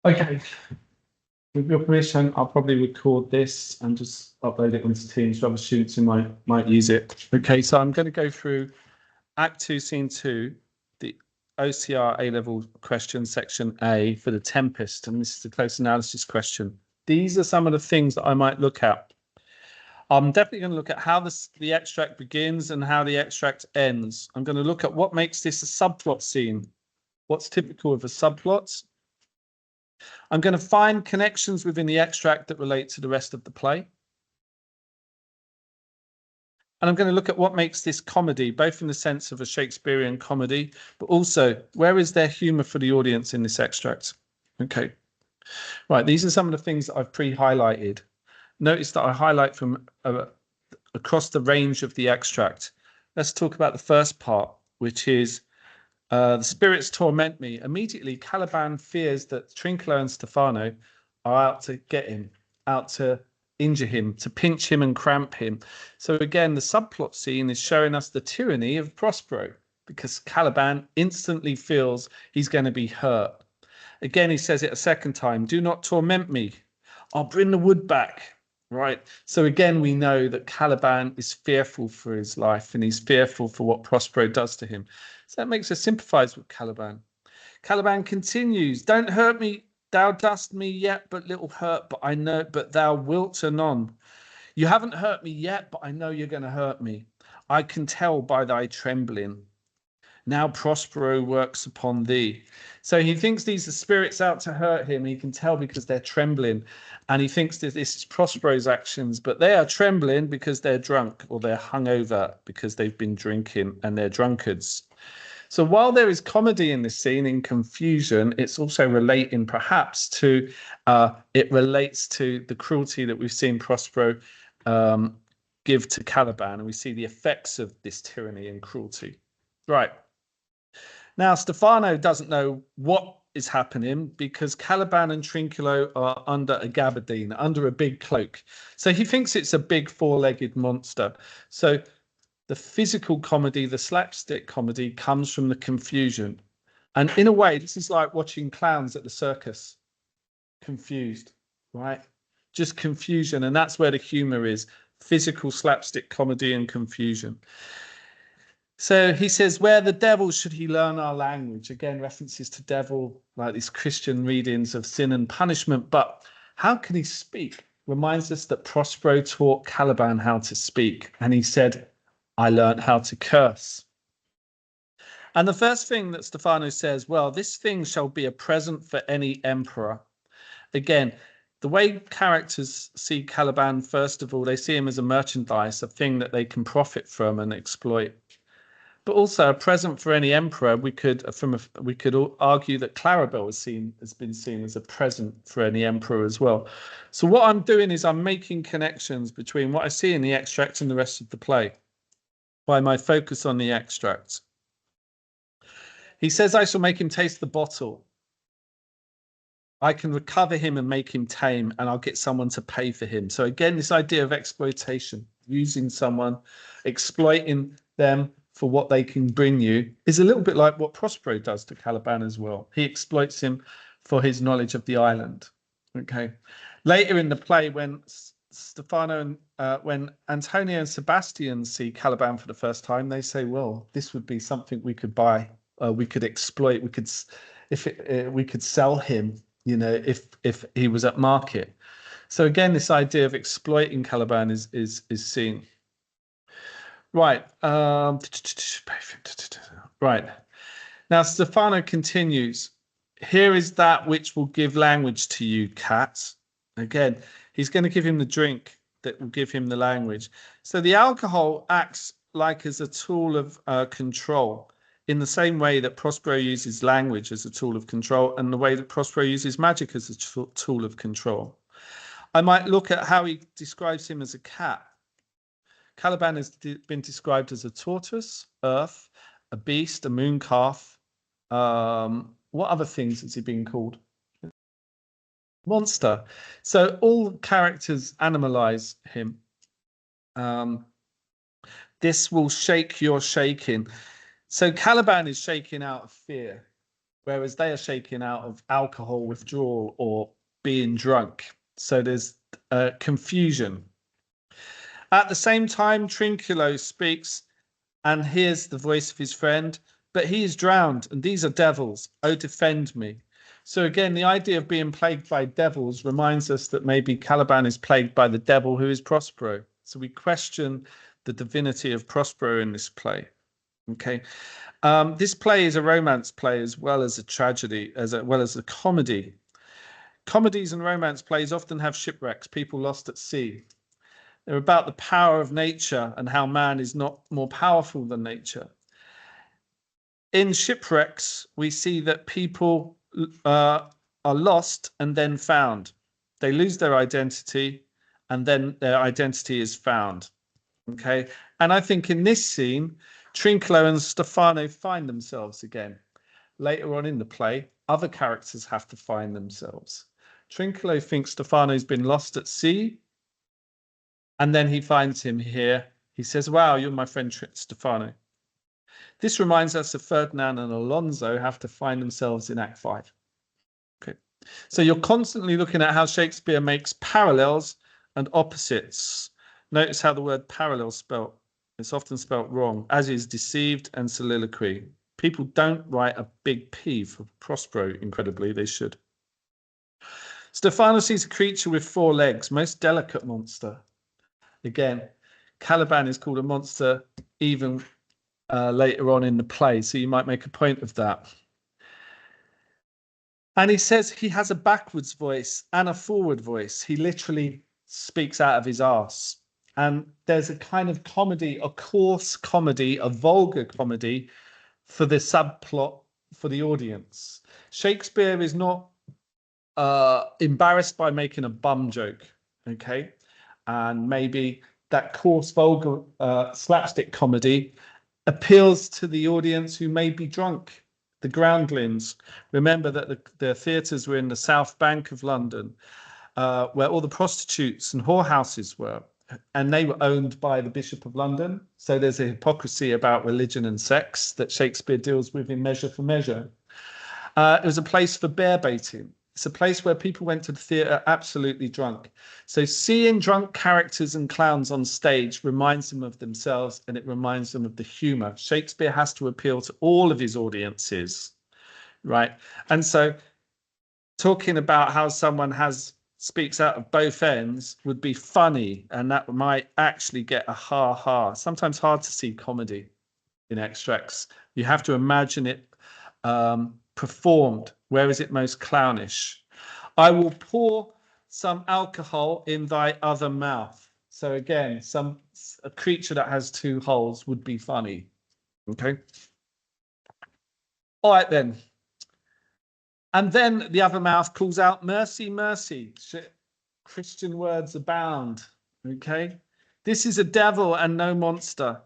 Okay, with your permission, I'll probably record this and just upload it onto Teams so other students who might use it. Okay, so I'm going to go through Act 2, Scene 2, the OCR A-level question, Section A for the Tempest, and this is the close analysis question. These are some of the things that I might look at. I'm definitely going to look at how the extract begins and how the extract ends. I'm going to look at what makes this a subplot scene, what's typical of a subplot. I'm going to find connections within the extract that relate to the rest of the play. And I'm going to look at what makes this comedy, both in the sense of a Shakespearean comedy, but also where is there humor for the audience in this extract? Okay. Right, these are some of the things that I've pre-highlighted. Notice that I highlight from across the range of the extract. Let's talk about the first part, which is the spirits torment me. Immediately, Caliban fears that Trinculo and Stephano are out to get him, out to injure him, to pinch him and cramp him. So again, the subplot scene is showing us the tyranny of Prospero, because Caliban instantly feels he's going to be hurt. Again, he says it a second time, do not torment me. I'll bring the wood back. Right. So again, we know that Caliban is fearful for his life and he's fearful for what Prospero does to him. So that makes us sympathize with Caliban. Caliban continues, don't hurt me. Thou dost me yet but little hurt, but I know, but thou wilt anon. You haven't hurt me yet, but I know you're going to hurt me. I can tell by thy trembling. Now Prospero works upon thee. So he thinks these are spirits out to hurt him. He can tell because they're trembling. And he thinks that this is Prospero's actions, but they are trembling because they're drunk, or they're hungover because they've been drinking and they're drunkards. So while there is comedy in this scene, in confusion, it's also relating perhaps to, it relates to the cruelty that we've seen Prospero give to Caliban. And we see the effects of this tyranny and cruelty. Right. Now, Stephano doesn't know what is happening because Caliban and Trinculo are under a gabardine, under a big cloak. So he thinks it's a big four-legged monster. So the physical comedy, the slapstick comedy comes from the confusion. And in a way, this is like watching clowns at the circus. Confused, right? Just confusion. And that's where the humor is. Physical slapstick comedy and confusion. So he says, where the devil should he learn our language? Again, references to devil, like these Christian readings of sin and punishment. But how can he speak? Reminds us that Prospero taught Caliban how to speak. And he said, I learned how to curse. And the first thing that Stephano says, well, this thing shall be a present for any emperor. Again, the way characters see Caliban, first of all, they see him as a merchandise, a thing that they can profit from and exploit. But also a present for any emperor. We could argue that Clarabelle has been seen as a present for any emperor as well. So what I'm doing is I'm making connections between what I see in the extract and the rest of the play by my focus on the extract. He says, I shall make him taste the bottle. I can recover him and make him tame, and I'll get someone to pay for him. So again, this idea of exploitation, using someone, exploiting them for what they can bring you, is a little bit like what Prospero does to Caliban as well. He exploits him for his knowledge of the island. Okay. Later in the play, when Stephano and when Antonio and Sebastian see Caliban for the first time, they say, well, this would be something we could buy, we could exploit, we could sell him, you know, if he was at market. So again, this idea of exploiting Caliban is seen. Right. Right. Now, Stephano continues. Here is that which will give language to you, cat. Again, he's going to give him the drink that will give him the language. So the alcohol acts like as a tool of control, in the same way that Prospero uses language as a tool of control, and the way that Prospero uses magic as a tool of control. I might look at how he describes him as a cat. Caliban has been described as a tortoise, earth, a beast, a moon calf. What other things has he been called? Monster. So all characters animalize him. This will shake your shaking. So Caliban is shaking out of fear. whereas they are shaken out of alcohol withdrawal or being drunk. So there's confusion. At the same time, Trinculo speaks and hears the voice of his friend, but he is drowned, and these are devils. Oh, defend me. So again, the idea of being plagued by devils reminds us that maybe Caliban is plagued by the devil who is Prospero. So we question the divinity of Prospero in this play. Okay. This play is a romance play as well as a tragedy, as well as a comedy. Comedies and romance plays often have shipwrecks, people lost at sea. They're about the power of nature and how man is not more powerful than nature. In shipwrecks, we see that people are lost and then found. They lose their identity and then their identity is found. Okay. And I think in this scene, Trinculo and Stephano find themselves again. Later on in the play, other characters have to find themselves. Trinculo thinks Stephano's been lost at sea, and then he finds him here. He says, wow, you're my friend Stephano. This reminds us of Ferdinand and Alonso have to find themselves in Act 5. Okay. So you're constantly looking at how Shakespeare makes parallels and opposites. Notice how the word parallel spelt. It's often spelt wrong, as is deceived and soliloquy. People don't write a big P for Prospero, incredibly. They should. Stephano sees a creature with 4 legs, most delicate monster. Again, Caliban is called a monster even later on in the play, so you might make a point of that. And he says he has a backwards voice and a forward voice. He literally speaks out of his arse. And there's a kind of comedy, a coarse comedy, a vulgar comedy for the subplot for the audience. Shakespeare is not embarrassed by making a bum joke, okay? And maybe that coarse, vulgar slapstick comedy appeals to the audience who may be drunk, the groundlings. Remember that the theatres were in the South Bank of London, where all the prostitutes and whorehouses were, and they were owned by the Bishop of London. So there's a hypocrisy about religion and sex that Shakespeare deals with in Measure for Measure. It was a place for bear baiting. It's a place where people went to the theatre absolutely drunk. So seeing drunk characters and clowns on stage reminds them of themselves, and it reminds them of the humour. Shakespeare has to appeal to all of his audiences, right? And so talking about how someone speaks out of both ends would be funny, and that might actually get a ha-ha. Sometimes hard to see comedy in extracts. You have to imagine it performed. Where is it most clownish? I will pour some alcohol in thy other mouth. So again, a creature that has 2 holes would be funny. Okay. All right then. And then the other mouth calls out, mercy, mercy. Christian words abound. Okay. This is a devil and no monster.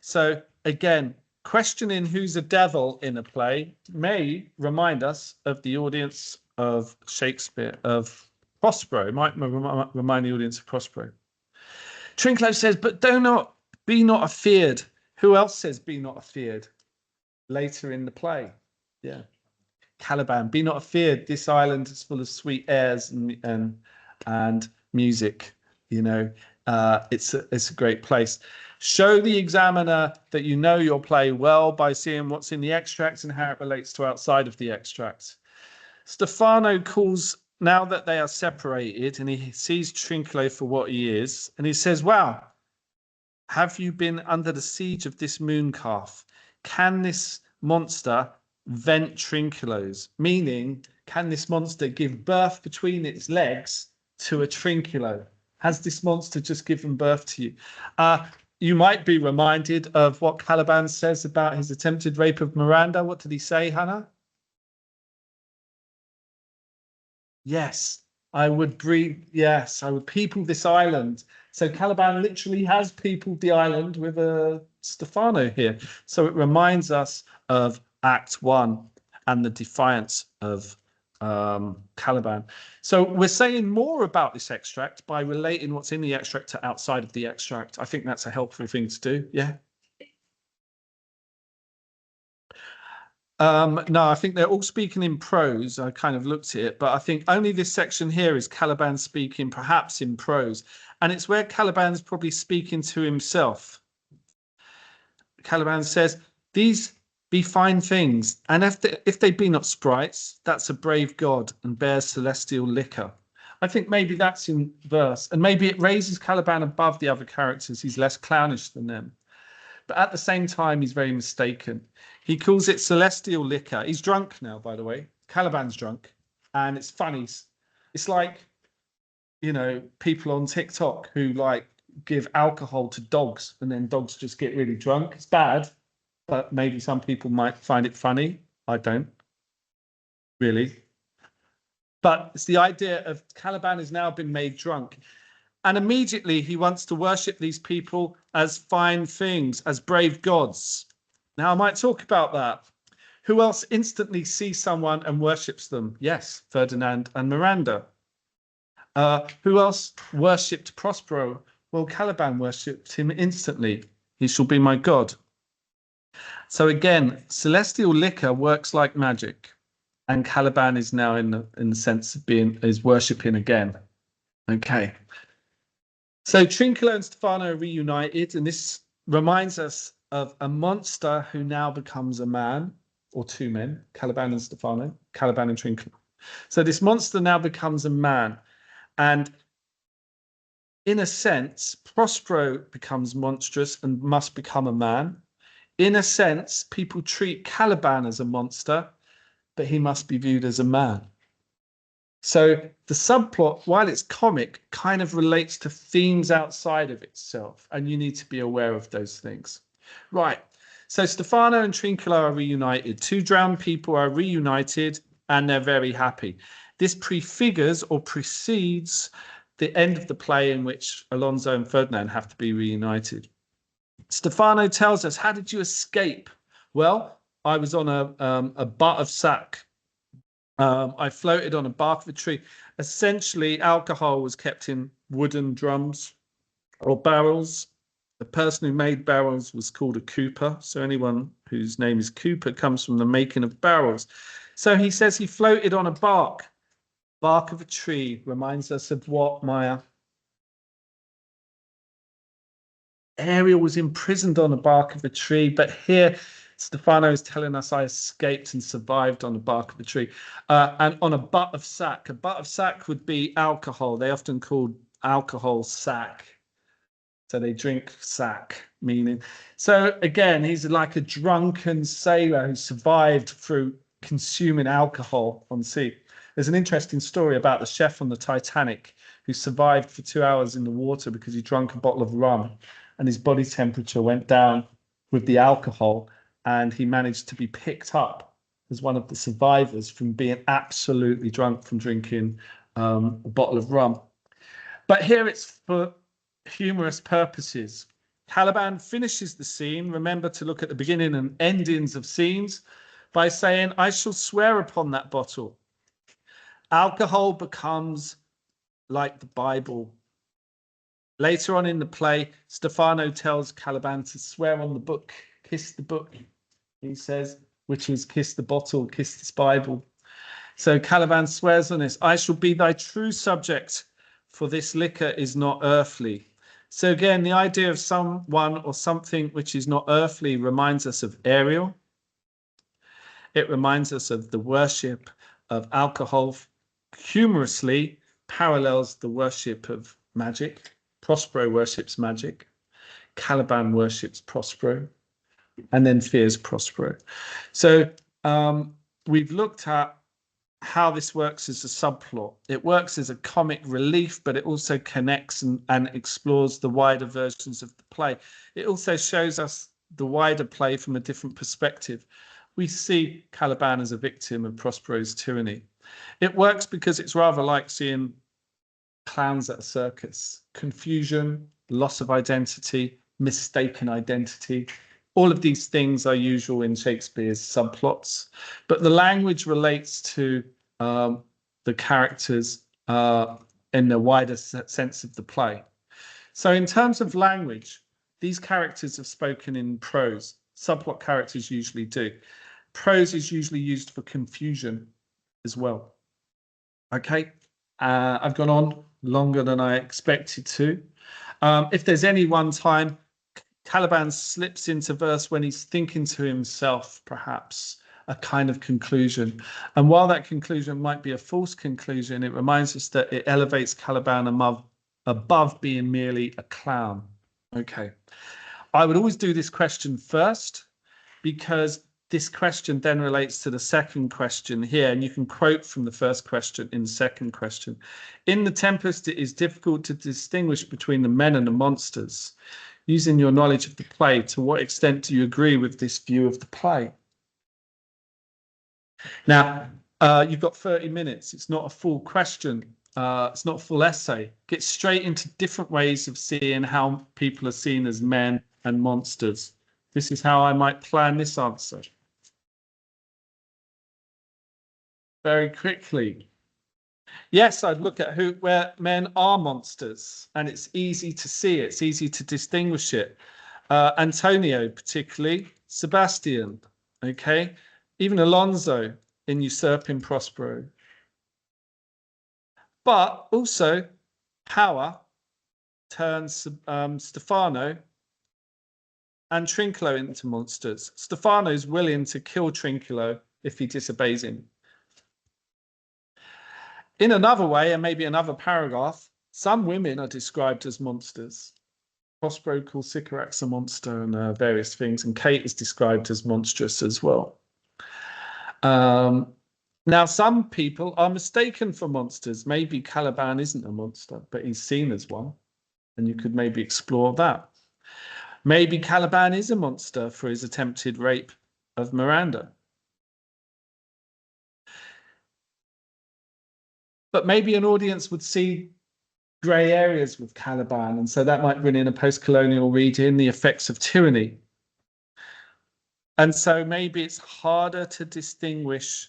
So again, questioning who's a devil in a play may remind us of the audience of Shakespeare, of Prospero. It might remind the audience of Prospero. Trinculo says, but be not afeard. Who else says be not afeard? Later in the play. Yeah. Caliban, be not afeard. This island is full of sweet airs and music. You know, it's a great place. Show the examiner that you know your play well by seeing what's in the extract and how it relates to outside of the extract. Stephano calls, now that they are separated, and he sees Trinculo for what he is, and he says, wow, have you been under the siege of this moon calf? Can this monster vent Trinculos? Meaning, can this monster give birth between its legs to a Trinculo? Has this monster just given birth to you? You might be reminded of what Caliban says about his attempted rape of Miranda. What did he say, Hannah? Yes, I would breed. Yes, I would people this island. So Caliban literally has peopled the island with a Stephano here. So it reminds us of Act 1 and the defiance of Caliban. So we're saying more about this extract by relating what's in the extract to outside of the extract. I think that's a helpful thing to do. Yeah. No, I think they're all speaking in prose. I kind of looked at it, but I think only this section here is Caliban speaking, perhaps in prose. And it's where Caliban's probably speaking to himself. Caliban says, these be fine things, and if they be not sprites, that's a brave god and bears celestial liquor. I think maybe that's in verse, and maybe it raises Caliban above the other characters. He's less clownish than them. But at the same time, he's very mistaken. He calls it celestial liquor. He's drunk now, by the way. Caliban's drunk. And it's funny. It's like, you know, people on TikTok who like give alcohol to dogs and then dogs just get really drunk. It's bad, but maybe some people might find it funny. I don't really. But it's the idea of Caliban has now been made drunk. And immediately he wants to worship these people as fine things, as brave gods. Now, I might talk about that. Who else instantly sees someone and worships them? Yes, Ferdinand and Miranda. Who else worshipped Prospero? Well, Caliban worshipped him instantly. He shall be my god. So again, celestial liquor works like magic. And Caliban is now in the sense of is worshipping again. Okay. So Trinculo and Stephano are reunited, and this reminds us of a monster who now becomes a man, or two men, Caliban and Stephano, Caliban and Trinculo. So this monster now becomes a man, and in a sense, Prospero becomes monstrous and must become a man. In a sense, people treat Caliban as a monster, but he must be viewed as a man. So the subplot, while it's comic, kind of relates to themes outside of itself, and you need to be aware of those things. Right, so Stephano and Trinculo are reunited. Two drowned people are reunited, and they're very happy. This prefigures or precedes the end of the play in which Alonso and Ferdinand have to be reunited. Stephano tells us, how did you escape? Well, I was on a butt of sack. I floated on a bark of a tree. Essentially, alcohol was kept in wooden drums or barrels. The person who made barrels was called a cooper. So anyone whose name is Cooper comes from the making of barrels. So he says he floated on a bark of a tree. Reminds us of what, Maya? Ariel was imprisoned on a bark of a tree, but here Stephano is telling us I escaped and survived on the bark of a tree. And on a butt of sack. A butt of sack would be alcohol. They often called alcohol sack. So they drink sack, meaning. So again, he's like a drunken sailor who survived through consuming alcohol on sea. There's an interesting story about the chef on the Titanic who survived for 2 hours in the water because he drank a bottle of rum and his body temperature went down with the alcohol, and he managed to be picked up as one of the survivors from being absolutely drunk from drinking a bottle of rum. But here it's for humorous purposes. Caliban finishes the scene. Remember to look at the beginning and endings of scenes by saying, I shall swear upon that bottle. Alcohol becomes like the Bible. Later on in the play, Stephano tells Caliban to swear on the book, kiss the book, he says, which is kiss the bottle, kiss this Bible. So Caliban swears on this, I shall be thy true subject, for this liquor is not earthly. So again, the idea of someone or something which is not earthly reminds us of Ariel. It reminds us of the worship of alcohol. Humorously parallels the worship of magic. Prospero worships magic. Caliban worships Prospero and then fears Prospero. So we've looked at how this works as a subplot. It works as a comic relief, but it also connects and explores the wider versions of the play. It also shows us the wider play from a different perspective. We see Caliban as a victim of Prospero's tyranny. It works because it's rather like seeing clowns at a circus. Confusion, loss of identity, mistaken identity. All of these things are usual in Shakespeare's subplots, but the language relates to the characters in the wider sense of the play. So in terms of language, these characters have spoken in prose. Subplot characters usually do. Prose is usually used for confusion as well. Okay, I've gone on longer than I expected to. If there's any one time Caliban slips into verse when he's thinking to himself, perhaps a kind of conclusion. And while that conclusion might be a false conclusion, it reminds us that it elevates Caliban above being merely a clown. Okay. I would always do this question first, because this question then relates to the second question here, and you can quote from the first question in the second question. In The Tempest, it is difficult to distinguish between the men and the monsters. Using your knowledge of the play, to what extent do you agree with this view of the play? Now, you've got 30 minutes. It's not a full question. It's not a full essay. Get straight into different ways of seeing how people are seen as men and monsters. This is how I might plan this answer. Very quickly. Yes, I'd look at where men are monsters, and it's easy to see it. It's easy to distinguish it. Antonio, particularly, Sebastian, okay? Even Alonso in Usurping Prospero. But also, power turns Stephano and Trinculo into monsters. Stephano's willing to kill Trinculo if he disobeys him. In another way, and maybe another paragraph, some women are described as monsters. Prospero calls Sycorax a monster and various things, and Kate is described as monstrous as well. Now, some people are mistaken for monsters. Maybe Caliban isn't a monster, but he's seen as one, and you could maybe explore that. Maybe Caliban is a monster for his attempted rape of Miranda. But maybe an audience would see grey areas with Caliban, and so that might bring in a post-colonial reading, the effects of tyranny. And so maybe it's harder to distinguish.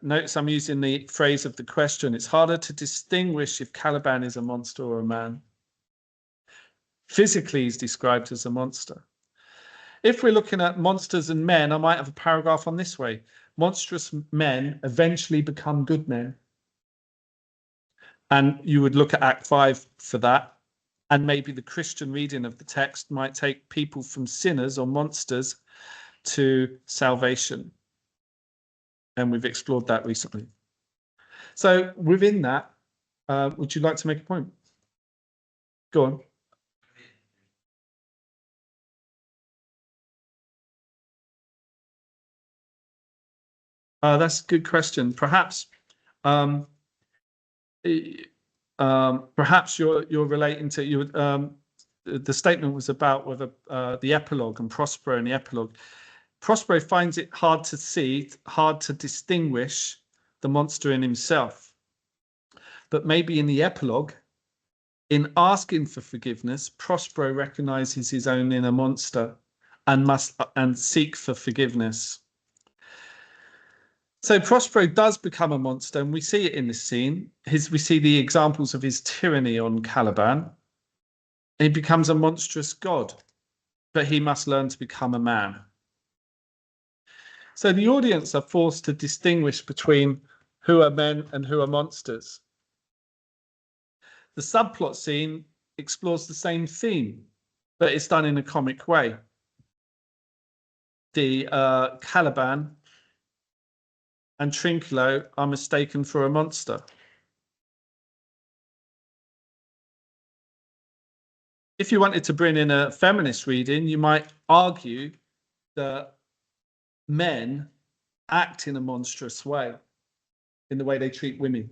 Notice I'm using the phrase of the question. It's harder to distinguish if Caliban is a monster or a man. Physically, he's described as a monster. If we're looking at monsters and men, I might have a paragraph on this way. Monstrous men eventually become good men. And you would look at Act 5 for that. And maybe the Christian reading of the text might take people from sinners or monsters to salvation. And we've explored that recently. So within that, would you like to make a point? Go on. That's a good question. Perhaps perhaps you're relating to you. The statement was about whether the epilogue and Prospero in the epilogue. Prospero finds it hard to see, hard to distinguish the monster in himself. But maybe in the epilogue, in asking for forgiveness, Prospero recognizes his own inner monster and must seek for forgiveness. So Prospero does become a monster, and we see it in this scene. We see the examples of his tyranny on Caliban. He becomes a monstrous god, but he must learn to become a man. So the audience are forced to distinguish between who are men and who are monsters. The subplot scene explores the same theme, but it's done in a comic way. The Caliban and Trinculo are mistaken for a monster. If you wanted to bring in a feminist reading, you might argue that men act in a monstrous way, in the way they treat women.